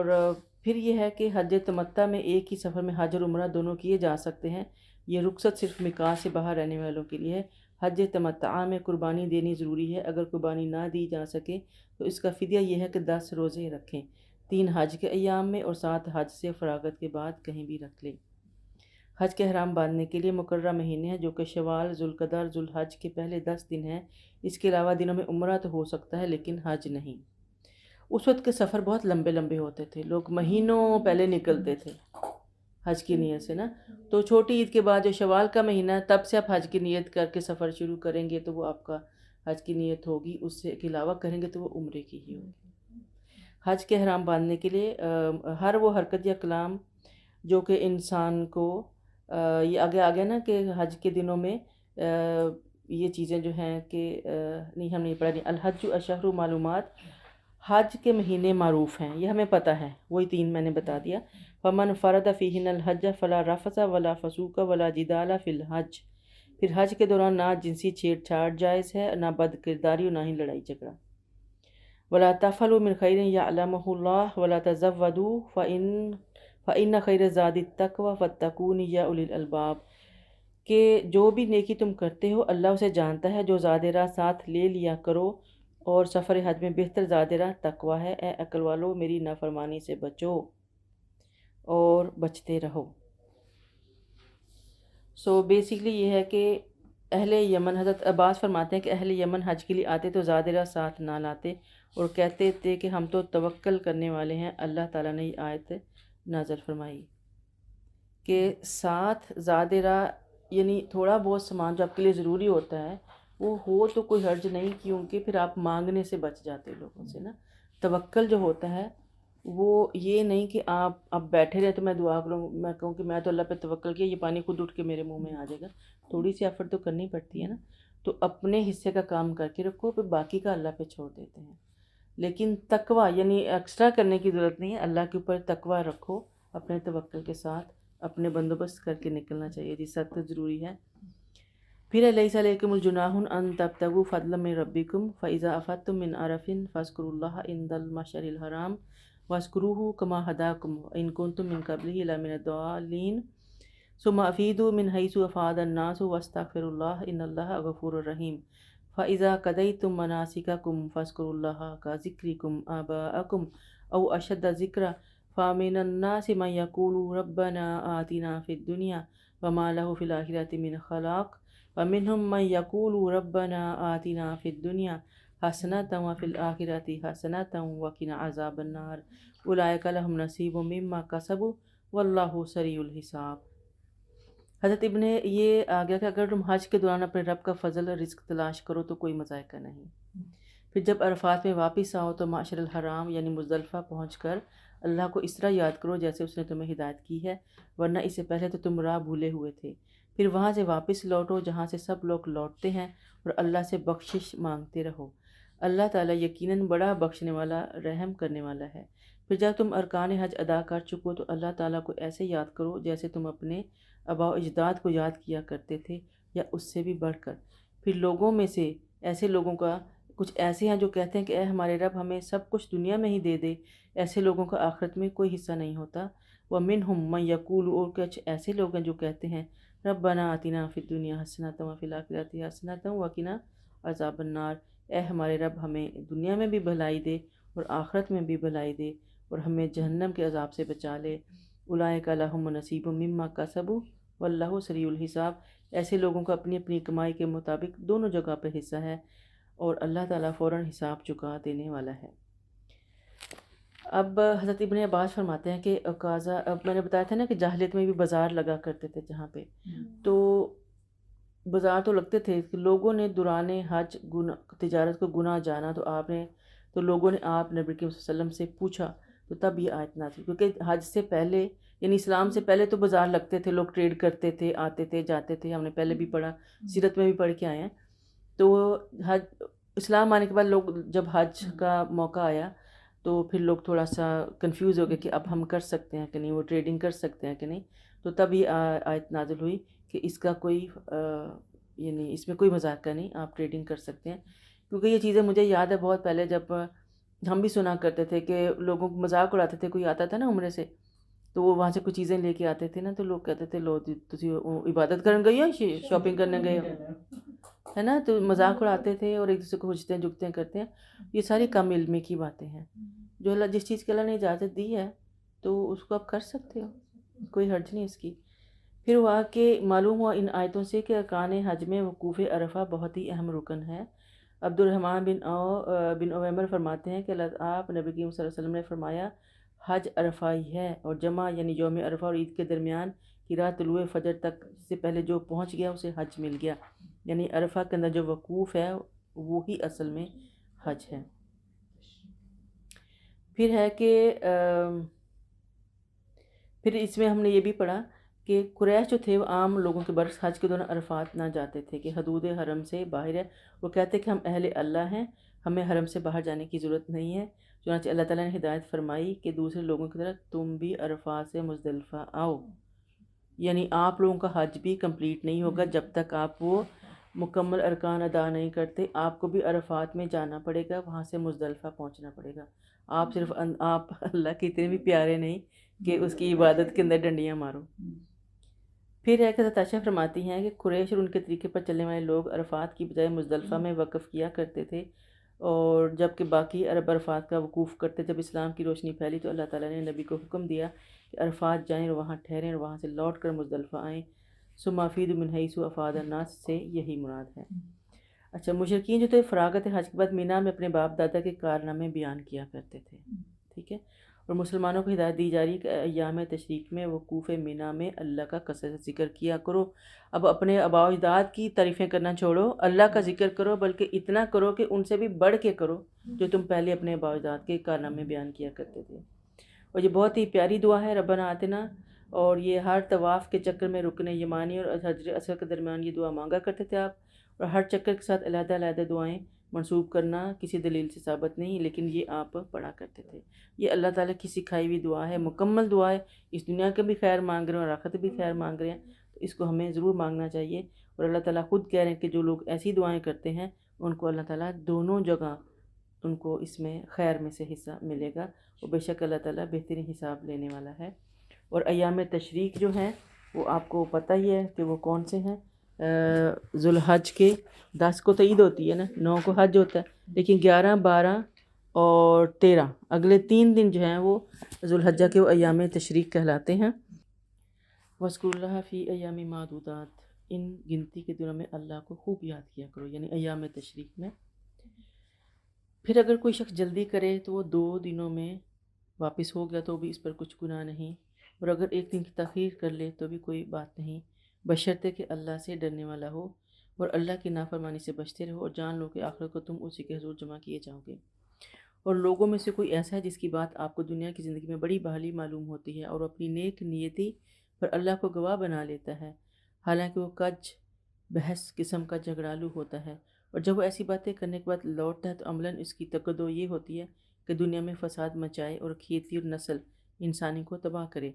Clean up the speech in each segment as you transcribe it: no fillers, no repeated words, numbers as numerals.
اور پھر یہ ہے کہ حج تمتع میں ایک ہی سفر میں حج اور عمرہ دونوں کیے جا سکتے ہیں۔ یہ رخصت صرف میقات سے باہر رہنے والوں کے لیے ہے۔ حج تمتع میں قربانی دینی ضروری ہے۔ اگر قربانی نہ دی جا سکے تو اس کا فدیہ یہ ہے کہ 10 روزے رکھیں، 3 حج کے ایام میں اور 7 حج سے فراغت کے بعد کہیں بھی رکھ لیں۔ حج کے احرام باندھنے کے لیے مقررہ مہینے ہیں جو کہ شوال، ذوالقعدہ، ذوالحج کے پہلے 10 دن ہیں۔ اس کے علاوہ دنوں میں عمرہ تو ہو سکتا ہے لیکن حج نہیں۔ اس وقت کے سفر بہت لمبے لمبے ہوتے تھے، لوگ مہینوں پہلے نکلتے تھے حج کی نیت سے نا۔ تو چھوٹی عید کے بعد جو شوال کا مہینہ ہے تب سے آپ حج کی نیت کر کے سفر شروع کریں گے تو وہ آپ کا حج کی نیت ہوگی، اس سے کے علاوہ کریں گے تو وہ عمرے کی ہی ہوگی۔ حج کے احرام باندھنے کے لیے ہر وہ حرکت یا کلام جو کہ انسان کو یہ آگے آگے نا کہ حج کے دنوں میں یہ چیزیں جو ہیں کہ نہیں ہم نہیں پڑھا نہیں، الحج اشہر معلومات، حج کے مہینے معروف ہیں، یہ ہمیں پتہ ہے، وہی 3 میں نے بتا دیا۔ فمن فرد فیہن الحج فلا رفث ولا فسوق ولا جدال فی الحج، پھر حج کے دوران نہ جنسی چھیڑ چھاڑ جائز ہے، نہ بد کرداری اور نہ ہی لڑائی جھگڑا۔ ولا تفعلوا من خیر یعلمہ اللہ ولا تزودوا فإن خیر الزاد التقوی فاتقون یا اولی الالباب، کہ جو بھی نیکی تم کرتے ہو اللہ اسے جانتا ہے، جو زاد راہ ساتھ لے لیا کرو، اور سفر حج میں بہتر زاد راہ تقوی ہے۔ اے عقل والو میری نافرمانی سے بچو اور بچتے رہو۔ بیسیکلی یہ ہے کہ اہل یمن، حضرت عباس فرماتے ہیں کہ اہل یمن حج کے لیے آتے تو زاد راہ ساتھ نہ لاتے اور کہتے تھے کہ ہم تو توکل کرنے والے ہیں۔ اللہ تعالیٰ نے یہ آیت نازل فرمائی کہ ساتھ زاد راہ یعنی تھوڑا بہت سامان جو آپ کے لیے ضروری ہوتا ہے وہ ہو تو کوئی حرج نہیں، کیونکہ پھر آپ مانگنے سے بچ جاتے لوگوں سے نا۔ توکل جو ہوتا ہے وہ یہ نہیں کہ آپ اب بیٹھے رہے تو میں دعا کروں، میں کہوں کہ میں تو اللہ پہ توکل کیا، یہ پانی خود اٹھ کے میرے منہ میں آ جائے گا، تھوڑی سی ایفرٹ تو کرنی پڑتی ہے نا۔ تو اپنے حصے کا کام کر کے رکھو، پھر باقی کا اللہ پہ چھوڑ دیتے ہیں۔ لیکن تقوی یعنی ایکسٹرا کرنے کی ضرورت نہیں ہے، اللہ کے اوپر تقوی رکھو، اپنے توکل کے ساتھ اپنے بندوبست کر کے نکلنا چاہیے، جس حد تک ضروری ہے۔ پھر لیس علیکم الجناح ان تبتغوا فضلا من ربکم فاذا افضتم من عرف فاذکروا اللہ عند المشعر الحرام واذکروہ کما ہداکم ان کنتم من قبلہ لمن الضالین ثم افیدوا من حیث افاض الناس واستغفروا اللہ ان اللہ غفور رحیم فاذا قضیتم مناسککم فاذکروا اللہ کذکرکم آباءکم او اشد ذکرا فمن الناس من یقول ربنا آتنا فی الدنیا وما له فی الآخرۃ من خلاق ومنهم من یقول ربنا آتنا فی الدنیا حسنۃ وفی الآخرۃ حسنۃ وقنا عذاب النار اولئک لهم نصیب مما کسبوا واللہ سریع الحساب۔ حضرت ابن یہ آ گیا کہ اگر تم حج کے دوران اپنے رب کا فضل اور رزق تلاش کرو تو کوئی مذائقہ نہیں۔ پھر جب عرفات میں واپس آؤ تو معشر الحرام یعنی مزدلفہ پہنچ کر اللہ کو اس طرح یاد کرو جیسے اس نے تمہیں ہدایت کی ہے، ورنہ اس سے پہلے تو تم راہ بھولے ہوئے تھے۔ پھر وہاں سے واپس لوٹو جہاں سے سب لوگ لوٹتے ہیں اور اللہ سے بخشش مانگتے رہو، اللہ تعالیٰ یقیناً بڑا بخشنے والا رحم کرنے والا ہے۔ پھر جب تم ارکان حج ادا کر چکو تو اللہ تعالیٰ کو ایسے یاد کرو جیسے تم اپنے آباء و اجداد کو یاد کیا کرتے تھے یا اس سے بھی بڑھ کر۔ پھر لوگوں میں سے ایسے لوگوں کا کچھ ایسے ہیں جو کہتے ہیں کہ اے ہمارے رب ہمیں سب کچھ دنیا میں ہی دے دے، ایسے لوگوں کا آخرت میں کوئی حصہ نہیں ہوتا۔ وَمِنْهُمْ مَنْ يَقُولُ، اور کچھ ایسے لوگ ہیں جو کہتے ہیں ربنا آتنا فی الدنیا حسنۃ وفی الآخرۃ حسنۃ وقنا عذاب النار، اے ہمارے رب ہمیں دنیا میں بھی بھلائی دے اور آخرت میں بھی بھلائی دے اور ہمیں جہنم کے عذاب سے بچا لے۔ اولئک لہم نصیب مما کسبوا واللہ سریع الحساب، ایسے لوگوں کا اپنی اپنی کمائی کے مطابق دونوں جگہ پہ حصہ ہے اور اللہ تعالیٰ فوراً حساب چکا دینے والا ہے۔ اب حضرت ابن عباس فرماتے ہیں کہ قاضا، اب میں نے بتایا تھا نا کہ جاہلیت میں بھی بازار لگا کرتے تھے جہاں پہ، تو بازار تو لگتے تھے کہ لوگوں نے دوران حج تجارت کو گناہ جانا تو لوگوں نے آپ نبی کریم صلی اللہ علیہ وسلم سے پوچھا، تو تب یہ آیت نازل، کیونکہ حج سے پہلے یعنی اسلام سے پہلے تو بازار لگتے تھے، لوگ ٹریڈ کرتے تھے، آتے تھے جاتے تھے، ہم نے پہلے بھی پڑھا، سیرت میں بھی پڑھ کے آئے ہیں۔ تو حج اسلام آنے کے بعد لوگ جب حج کا موقع آیا تو پھر لوگ تھوڑا سا کنفیوز ہو گئے کہ اب ہم کر سکتے ہیں کہ نہیں، وہ ٹریڈنگ کر سکتے ہیں کہ نہیں، تو تب یہ آیت نازل ہوئی کہ اس کا کوئی یعنی اس میں کوئی مذاق نہیں، آپ ٹریڈنگ کر سکتے ہیں۔ کیونکہ یہ چیزیں مجھے یاد ہے بہت پہلے جب ہم بھی سنا کرتے تھے کہ لوگوں کو مذاق اڑاتے تھے، کوئی آتا تھا نا عمرے سے تو وہ وہاں سے کچھ چیزیں لے کے آتے تھے نا، تو لوگ کہتے تھے لو تسی عبادت کرنے گئے ہو شاپنگ کرنے گئے ہو، ہے نا، تو مذاق اڑاتے تھے اور ایک دوسرے کو حجتیں جھکتیں کرتے ہیں. یہ ساری کم علمی کی باتیں ہیں. جو اللہ جس چیز کی اللہ نے اجازت دی ہے تو اس کو آپ کر سکتے ہو، کوئی حرج نہیں اس کی. پھر ہوا کہ معلوم ہوا ان آیتوں سے کہ ارکان حج میں وقوف عرفہ بہت ہی اہم رکن ہے. عبد الرحمن بن عویمر فرماتے ہیں کہ آپ نبی کریم صلی اللہ علیہ وسلم نے فرمایا حج عرفہ ہی ہے، اور جمعہ یعنی یوم عرفہ اور عید کے درمیان کی رات طلوع فجر تک سے پہلے جو پہنچ گیا اسے حج مل گیا. یعنی عرفہ کے اندر جو وقوف ہے وہی اصل میں حج ہے. پھر ہے کہ پھر اس میں ہم نے یہ بھی پڑھا کہ قریش جو تھے وہ عام لوگوں کے برعکس حج کے دوران عرفات نہ جاتے تھے، کہ حدود حرم سے باہر ہے. وہ کہتے کہ ہم اہل اللہ ہیں، ہمیں حرم سے باہر جانے کی ضرورت نہیں ہے. چنانچہ اللہ تعالیٰ نے ہدایت فرمائی کہ دوسرے لوگوں کی طرح تم بھی عرفات سے مزدلفہ آؤ. یعنی آپ لوگوں کا حج بھی کمپلیٹ نہیں ہوگا جب تک آپ وہ مکمل ارکان ادا نہیں کرتے. آپ کو بھی عرفات میں جانا پڑے گا، وہاں سے مزدلفہ پہنچنا پڑے گا. آپ صرف آپ اللہ کے اتنے بھی پیارے نہیں کہ اس کی عبادت کے اندر ڈنڈیاں مارو. پھر ہے کہ عائشہ فرماتی ہیں کہ قریش اور ان کے طریقے پر چلنے والے لوگ عرفات کی بجائے مزدلفہ میں وقف کیا کرتے تھے، اور جب کہ باقی عرب عرفات کا وقوف کرتے. جب اسلام کی روشنی پھیلی تو اللہ تعالیٰ نے نبی کو حکم دیا کہ عرفات جائیں اور وہاں ٹھہریں اور وہاں سے لوٹ کر مزدلفہ آئیں. ثم افیضوا من حیث افاض الناس سے یہی مراد ہے. اچھا، مشرکین جو تھے فراغت حج کے بعد مینا میں اپنے باپ دادا کے کارنامے بیان کیا کرتے تھے. ٹھیک ہے، اور مسلمانوں کو ہدایت دی جا رہی کہ ایام تشریق میں وقوف مینا میں اللہ کا کثرت ذکر کیا کرو. اب اپنے آباء و اجداد کی تعریفیں کرنا چھوڑو، اللہ کا ذکر کرو، بلکہ اتنا کرو کہ ان سے بھی بڑھ کے کرو جو تم پہلے اپنے آباء و اجداد کے کارنامے بیان کیا کرتے تھے. اور یہ بہت ہی پیاری دعا ہے ربنا آتنا، اور یہ ہر طواف کے چکر میں رکن یمانی اور حجر اسود کے درمیان یہ دعا مانگا کرتے تھے آپ. اور ہر چکر کے ساتھ علیحدہ علیحدہ دعائیں منسوب کرنا کسی دلیل سے ثابت نہیں، لیکن یہ آپ پڑھا کرتے تھے. یہ اللہ تعالیٰ کی سکھائی ہوئی دعا ہے، مکمل دعا ہے. اس دنیا کے بھی خیر مانگ رہے ہیں اور آخرت بھی خیر مانگ رہے ہیں، تو اس کو ہمیں ضرور مانگنا چاہیے. اور اللہ تعالیٰ خود کہہ رہے ہیں کہ جو لوگ ایسی دعائیں کرتے ہیں ان کو اللہ تعالیٰ دونوں جگہ ان کو اس میں خیر میں سے حصہ ملے گا، اور بے شک اللہ تعالیٰ بہترین حساب لینے والا ہے. اور ایام تشریق جو ہیں وہ آپ کو پتہ ہی ہے کہ وہ کون سے ہیں. ذوالحج کے 10 کو تو عید ہوتی ہے نا، 9 کو حج ہوتا ہے، لیکن 11 12 اور 13 اگلے 3 دن جو ہیں وہ ذوالحجہ کے وہ ایام تشریق کہلاتے ہیں. وَاذْكُرُوا اللَّهَ فِي أَيَّامٍ مَّعْدُودَاتٍ، ان گنتی کے دنوں میں اللہ کو خوب یاد کیا کرو، یعنی ایام تشریق میں. پھر اگر کوئی شخص جلدی کرے تو وہ 2 دنوں میں واپس ہو گیا تو بھی اس پر کچھ گناہ نہیں، اور اگر 1 دن کی تاخیر کر لے تو بھی کوئی بات نہیں، بشرطے کہ اللہ سے ڈرنے والا ہو اور اللہ کی نافرمانی سے بچتے رہو، اور جان لو کہ آخرت کو تم اسی کے حضور جمع کیے جاؤ گے. اور لوگوں میں سے کوئی ایسا ہے جس کی بات آپ کو دنیا کی زندگی میں بڑی بحالی معلوم ہوتی ہے اور اپنی نیک نیتی پر اللہ کو گواہ بنا لیتا ہے، حالانکہ وہ کج بحث قسم کا جھگڑالو ہوتا ہے. اور جب وہ ایسی باتیں کرنے کے بعد لوٹتا ہے تو عملاً اس کی تقدو یہ ہوتی ہے کہ دنیا میں فساد مچائے اور کھیتی اور نسل انسانی کو تباہ کرے،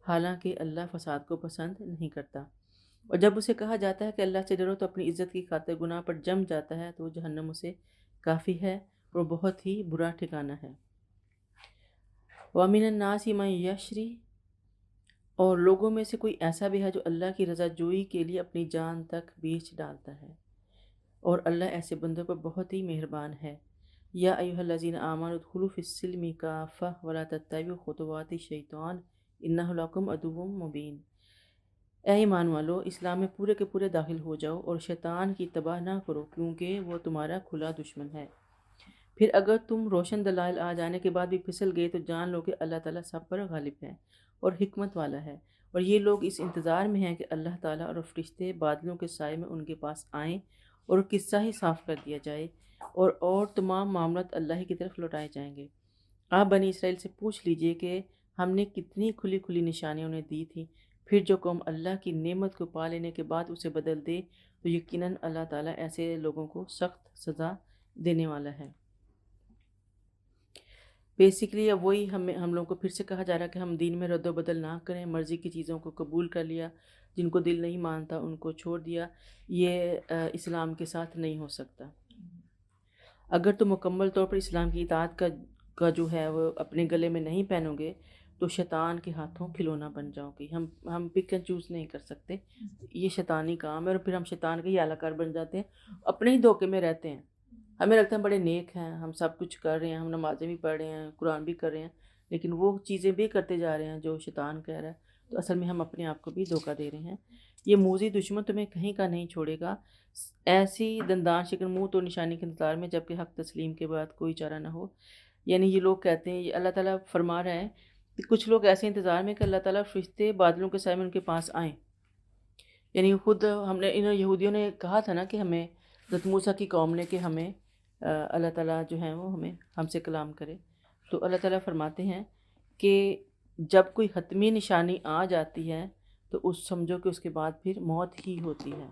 حالانکہ اللہ فساد کو پسند نہیں کرتا. اور جب اسے کہا جاتا ہے کہ اللہ سے ڈرو تو اپنی عزت کی خاطر گناہ پر جم جاتا ہے، تو وہ جہنم اسے کافی ہے اور بہت ہی برا ٹھکانہ ہے. وَمِنَ النَّاسِ مَن يَشْرِي، اور لوگوں میں سے کوئی ایسا بھی ہے جو اللہ کی رضا جوئی کے لیے اپنی جان تک بیچ ڈالتا ہے، اور اللہ ایسے بندوں پر بہت ہی مہربان ہے. یا ایھا الذین آمنوا ادخلوا فی السلم کافۃ ولا تتبعوا خطوات الشیطان انہ لکم عدو مبین. اے ایمان والو، اسلام میں پورے کے پورے داخل ہو جاؤ اور شیطان کی اتباع نہ کرو، کیونکہ وہ تمہارا کھلا دشمن ہے. پھر اگر تم روشن دلائل آ جانے کے بعد بھی پھسل گئے تو جان لو کہ اللہ تعالیٰ سب پر غالب ہے اور حکمت والا ہے. اور یہ لوگ اس انتظار میں ہیں کہ اللہ تعالیٰ اور فرشتے بادلوں کے سائے میں ان کے پاس آئیں اور قصہ ہی صاف کر دیا جائے، اور تمام معاملات اللہ ہی کی طرف لوٹائے جائیں گے. آپ بنی اسرائیل سے پوچھ لیجئے کہ ہم نے کتنی کھلی کھلی نشانیاں انہیں دی تھیں. پھر جو قوم اللہ کی نعمت کو پا لینے کے بعد اسے بدل دے تو یقیناً اللہ تعالیٰ ایسے لوگوں کو سخت سزا دینے والا ہے. بیسیکلی اب وہی ہم لوگوں کو پھر سے کہا جا رہا ہے کہ ہم دین میں رد و بدل نہ کریں، مرضی کی چیزوں کو قبول کر لیا، جن کو دل نہیں مانتا ان کو چھوڑ دیا. یہ اسلام کے ساتھ نہیں ہو سکتا. اگر تم مکمل طور پر اسلام کی اطاعت کا کا جو ہے وہ اپنے گلے میں نہیں پہنو گے تو شیطان کے ہاتھوں کھلونا بن جاؤ گی. ہم پک اینڈ چوز نہیں کر سکتے، یہ شیطانی کام ہے، اور پھر ہم شیطان کے ہی اعلی کار بن جاتے ہیں، اپنے ہی دھوکے میں رہتے ہیں. ہمیں لگتا ہے ہم بڑے نیک ہیں، ہم سب کچھ کر رہے ہیں، ہم نمازیں بھی پڑھ رہے ہیں، قرآن بھی کر رہے ہیں، لیکن وہ چیزیں بھی کرتے جا رہے ہیں جو شیطان کہہ رہا ہے. تو اصل میں ہم اپنے آپ کو بھی دھوکہ دے رہے ہیں. یہ موذی دشمن تمہیں کہیں کا نہیں چھوڑے گا، ایسی دندان شکن منہ تو نشانی کے انتظار میں، جبکہ حق تسلیم کے بعد کوئی چارہ نہ ہو. یعنی یہ لوگ کہتے ہیں، یہ اللہ تعالیٰ فرما رہا ہے کہ کچھ لوگ ایسے انتظار میں کہ اللہ تعالیٰ فرشتے بادلوں کے سائے میں ان کے پاس آئیں. یعنی خود ہم نے ان یہودیوں نے کہا تھا نا کہ ہمیں، حضرت موسیٰ کی قوم نے، کہ ہمیں اللہ تعالیٰ جو ہیں وہ ہم سے کلام کرے. تو اللہ تعالیٰ فرماتے ہیں کہ جب کوئی حتمی نشانی آ جاتی ہے تو سمجھو کہ اس کے بعد پھر موت ہی ہوتی ہے،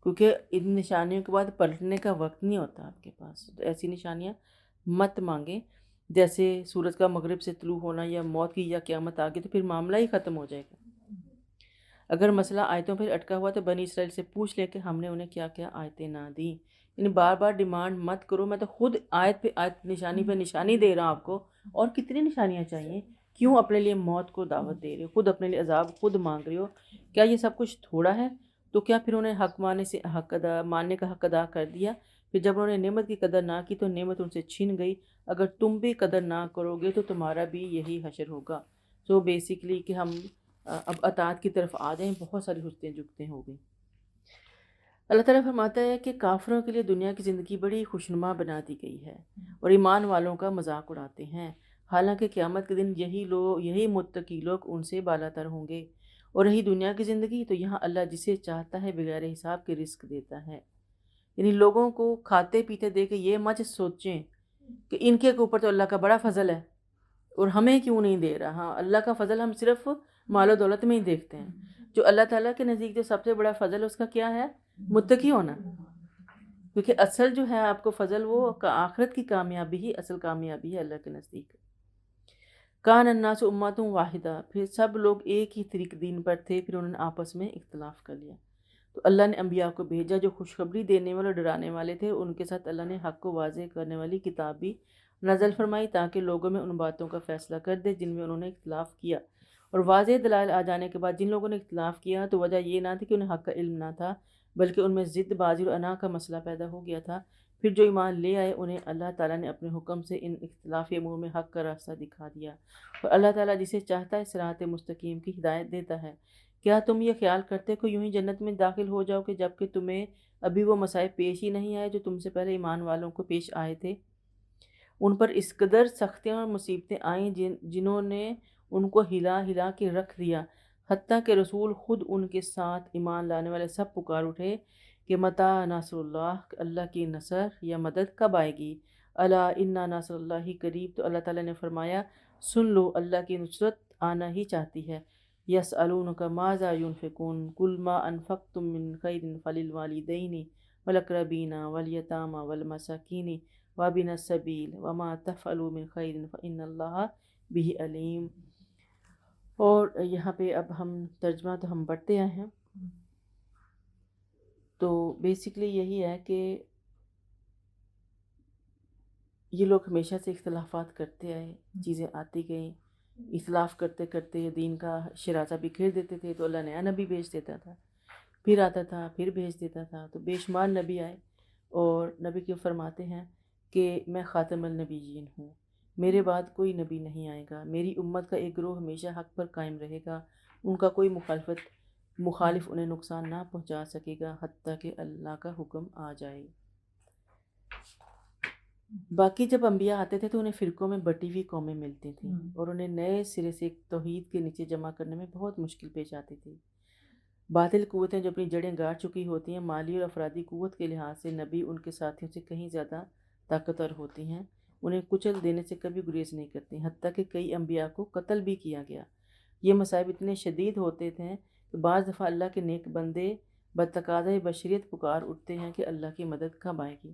کیونکہ ان نشانیوں کے بعد پلٹنے کا وقت نہیں ہوتا آپ کے پاس. تو ایسی نشانیاں مت مانگیں، جیسے سورج کا مغرب سے طلوع ہونا یا موت کی یا قیامت آ گئی تو پھر معاملہ ہی ختم ہو جائے گا. اگر مسئلہ آیتوں پر اٹکا ہوا تو بنی اسرائیل سے پوچھ لے کہ ہم نے انہیں کیا کیا آیتیں نہ دیں. یعنی بار بار ڈیمانڈ مت کرو، میں تو خود آیت پہ آیت، نشانی پہ نشانی دے رہا ہوں آپ کو، اور کتنی نشانیاں چاہیے؟ کیوں اپنے لیے موت کو دعوت دے رہے ہو؟ خود اپنے لیے عذاب خود مانگ رہے ہو. کیا یہ سب کچھ تھوڑا ہے؟ تو کیا پھر انہیں حق ماننے کا حق ادا کر دیا؟ پھر جب انہوں نے نعمت کی قدر نہ کی تو نعمت ان سے چھن گئی. اگر تم بھی قدر نہ کرو گے تو تمہارا بھی یہی حشر ہوگا. سو بیسیکلی کہ ہم اب اطاعت کی طرف آ جائیں، بہت ساری حجتیں جھکتیں ہو گئی. اللہ تعالیٰ فرماتا ہے کہ کافروں کے لیے دنیا کی زندگی بڑی خوشنما بنا دی گئی ہے اور ایمان والوں کا مذاق اڑاتے ہیں، حالانکہ قیامت کے دن یہی متقی لوگ ان سے بالا تر ہوں گے. اور رہی دنیا کی زندگی تو یہاں اللہ جسے چاہتا ہے بغیر حساب کے رزق دیتا ہے. یعنی لوگوں کو کھاتے پیتے دے کے یہ مت سوچیں کہ ان کے اوپر تو اللہ کا بڑا فضل ہے اور ہمیں کیوں نہیں دے رہا. ہاں، اللہ کا فضل ہم صرف مال و دولت میں ہی دیکھتے ہیں. جو اللہ تعالیٰ کے نزدیک جو سب سے بڑا فضل ہے اس کا کیا ہے؟ متقی ہونا. کیونکہ اصل جو ہے آپ کو فضل، وہ آخرت کی کامیابی ہی اصل کامیابی ہے اللہ کے نزدیک. کان الناس امۃ واحدہ، پھر سب لوگ ایک ہی طریق دین پر تھے، پھر انہوں نے آپس میں اختلاف کر لیا. تو اللہ نے انبیاء کو بھیجا جو خوشخبری دینے والے اور ڈرانے والے تھے. ان کے ساتھ اللہ نے حق کو واضح کرنے والی کتاب بھی نازل فرمائی تاکہ لوگوں میں ان باتوں کا فیصلہ کر دے جن میں انہوں نے اختلاف کیا. اور واضح دلائل آ جانے کے بعد جن لوگوں نے اختلاف کیا تو وجہ یہ نہ تھی کہ انہیں حق کا علم نہ تھا، بلکہ ان میں ضد بازی اور انا کا مسئلہ پیدا ہو گیا تھا. پھر جو ایمان لے آئے انہیں اللہ تعالیٰ نے اپنے حکم سے ان اختلافی امور میں حق کا راستہ دکھا دیا. اور اللہ تعالیٰ جسے چاہتا ہے صراط مستقیم کی ہدایت دیتا ہے. کیا تم یہ خیال کرتے کہ یوں ہی جنت میں داخل ہو جاؤ کہ جبکہ تمہیں ابھی وہ مسائب پیش ہی نہیں آئے جو تم سے پہلے ایمان والوں کو پیش آئے تھے؟ ان پر اس قدر سختیاں اور مصیبتیں آئیں جنہوں نے ان کو ہلا ہلا کے رکھ دیا، حتیٰ کہ رسول خود ان کے ساتھ ایمان لانے والے سب پکار اٹھے کہ متی نصر اللہ، اللہ کی نصر یا مدد کب آئے گی؟ الا ان نصر اللہ قریب. تو اللہ تعالیٰ نے فرمایا سن لو، اللہ کی نصرت آنا ہی چاہتی ہے. یسألونک ماذا ينفقون قل ما انفقتم من خیر فللوالدین والاقربین والیتامی والمساکین وابن السبیل وما تفعلوا من خیر فإن اللہ بہ علیم. اور یہاں پہ اب ہم ترجمہ تو ہم پڑھتے آئے ہیں. تو بیسیکلی یہی ہے کہ یہ لوگ ہمیشہ سے اختلافات کرتے آئے، چیزیں آتی گئیں، اختلاف کرتے کرتے دین کا شرازہ بکھیر دیتے تھے. تو اللہ نیا نبی بھیج دیتا تھا، پھر آتا تھا، پھر بھیج دیتا تھا. تو بے شمار نبی آئے اور نبی کیوں فرماتے ہیں کہ میں خاتم النبیین ہوں، میرے بعد کوئی نبی نہیں آئے گا، میری امت کا ایک گروہ ہمیشہ حق پر قائم رہے گا، ان کا کوئی مخالف انہیں نقصان نہ پہنچا سکے گا حتیٰ کہ اللہ کا حکم آ جائے. باقی جب انبیاء آتے تھے تو انہیں فرقوں میں بٹی ہوئی قومیں ملتی تھیں اور انہیں نئے سرے سے توحید کے نیچے جمع کرنے میں بہت مشکل پیش آتی تھی. باطل قوتیں جو اپنی جڑیں گاڑ چکی ہوتی ہیں، مالی اور افرادی قوت کے لحاظ سے نبی ان کے ساتھیوں سے کہیں زیادہ طاقتور ہوتی ہیں، انہیں کچل دینے سے کبھی گریز نہیں کرتی، حتیٰ کہ کئی انبیاء کو قتل بھی کیا گیا. یہ مصائب اتنے شدید ہوتے تھے کہ بعض دفعہ اللہ کے نیک بندے بتقاضۂ بشریت پکار اٹھتے ہیں کہ اللہ کی مدد کب آئے گی.